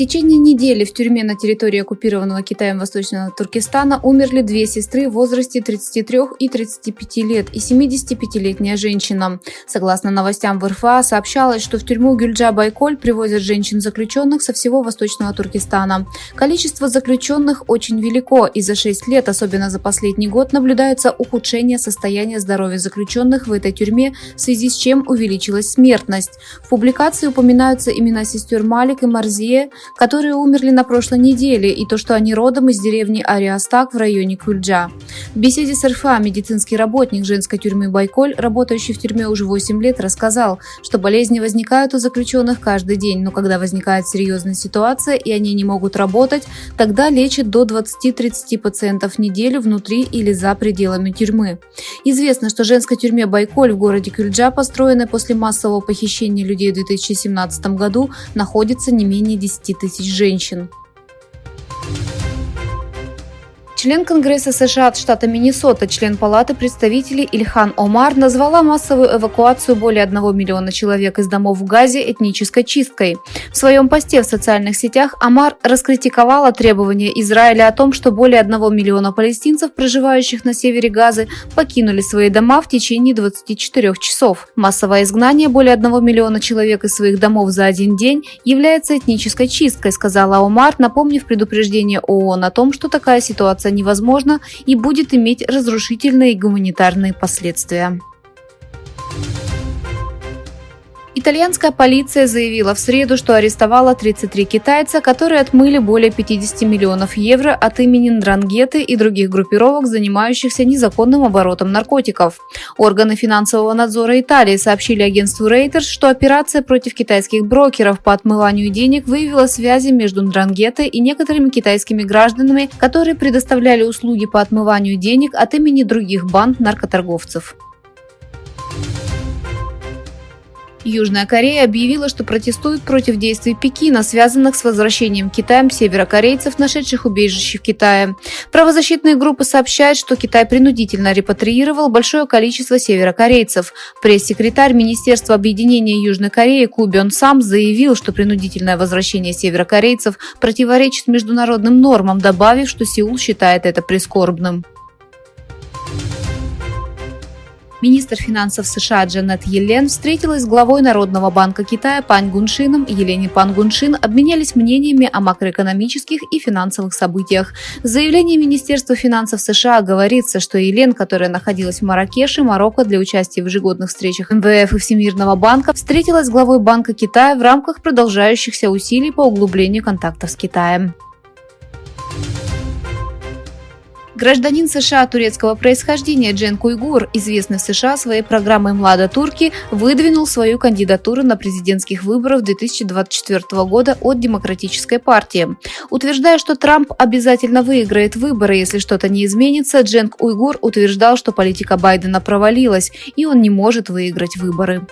течение недели в тюрьме на территории оккупированного Китаем Восточного Туркестана умерли две сестры в возрасте 33 и 35 лет и 75-летняя женщина. Согласно новостям в РФА, сообщалось, что в тюрьму Гюльджа-Байколь привозят женщин-заключенных со всего Восточного Туркестана. Количество заключенных очень велико, и за 6 лет, особенно за последний год, наблюдается ухудшение состояния здоровья заключенных в этой тюрьме, в связи с чем увеличилась смертность. В публикации упоминаются имена сестер Малик и Марзия, которые умерли на прошлой неделе, и то, что они родом из деревни Ариастак в районе Кюльджа. В беседе с РФА медицинский работник женской тюрьмы Байколь, работающий в тюрьме уже 8 лет, рассказал, что болезни возникают у заключенных каждый день, но когда возникает серьезная ситуация и они не могут работать, тогда лечат до 20-30 пациентов в неделю внутри или за пределами тюрьмы. Известно, что в женской тюрьме Байколь в городе Кюльджа, построенной после массового похищения людей в 2017 году, находится не менее 10 тысяч женщин. Член Конгресса США от штата Миннесота, член Палаты представителей Ильхан Омар назвала массовую эвакуацию более 1 миллиона человек из домов в Газе этнической чисткой. В своем посте в социальных сетях Омар раскритиковала требования Израиля о том, что более 1 миллиона палестинцев, проживающих на севере Газы, покинули свои дома в течение 24 часов. Массовое изгнание более 1 миллиона человек из своих домов за один день является этнической чисткой, сказала Омар, напомнив предупреждение ООН о том, что такая ситуация невозможно и будет иметь разрушительные гуманитарные последствия. Итальянская полиция заявила в среду, что арестовала 33 китайца, которые отмыли более 50 миллионов евро от имени Ндрангеты и других группировок, занимающихся незаконным оборотом наркотиков. Органы финансового надзора Италии сообщили агентству Reuters, что операция против китайских брокеров по отмыванию денег выявила связи между Ндрангетой и некоторыми китайскими гражданами, которые предоставляли услуги по отмыванию денег от имени других банд наркоторговцев. Южная Корея объявила, что протестует против действий Пекина, связанных с возвращением Китаем северокорейцев, нашедших убежище в Китае. Правозащитные группы сообщают, что Китай принудительно репатриировал большое количество северокорейцев. Пресс-секретарь Министерства объединения Южной Кореи Ку Бён Сам заявил, что принудительное возвращение северокорейцев противоречит международным нормам, добавив, что Сеул считает это прискорбным. Министр финансов США Джанет Йеллен встретилась с главой Народного банка Китая Пан Гуншином. Йеллен и Пан Гуншин обменялись мнениями о макроэкономических и финансовых событиях. В заявлении Министерства финансов США говорится, что Йеллен, которая находилась в Марракеше, Марокко, для участия в ежегодных встречах МВФ и Всемирного банка, встретилась с главой Банка Китая в рамках продолжающихся усилий по углублению контактов с Китаем. Гражданин США турецкого происхождения Cenk Uygur, известный в США своей программой «Млада Турки», выдвинул свою кандидатуру на президентских выборах 2024 года от Демократической партии. Утверждая, что Трамп обязательно выиграет выборы, если что-то не изменится, Cenk Uygur утверждал, что политика Байдена провалилась, и он не может выиграть выборы.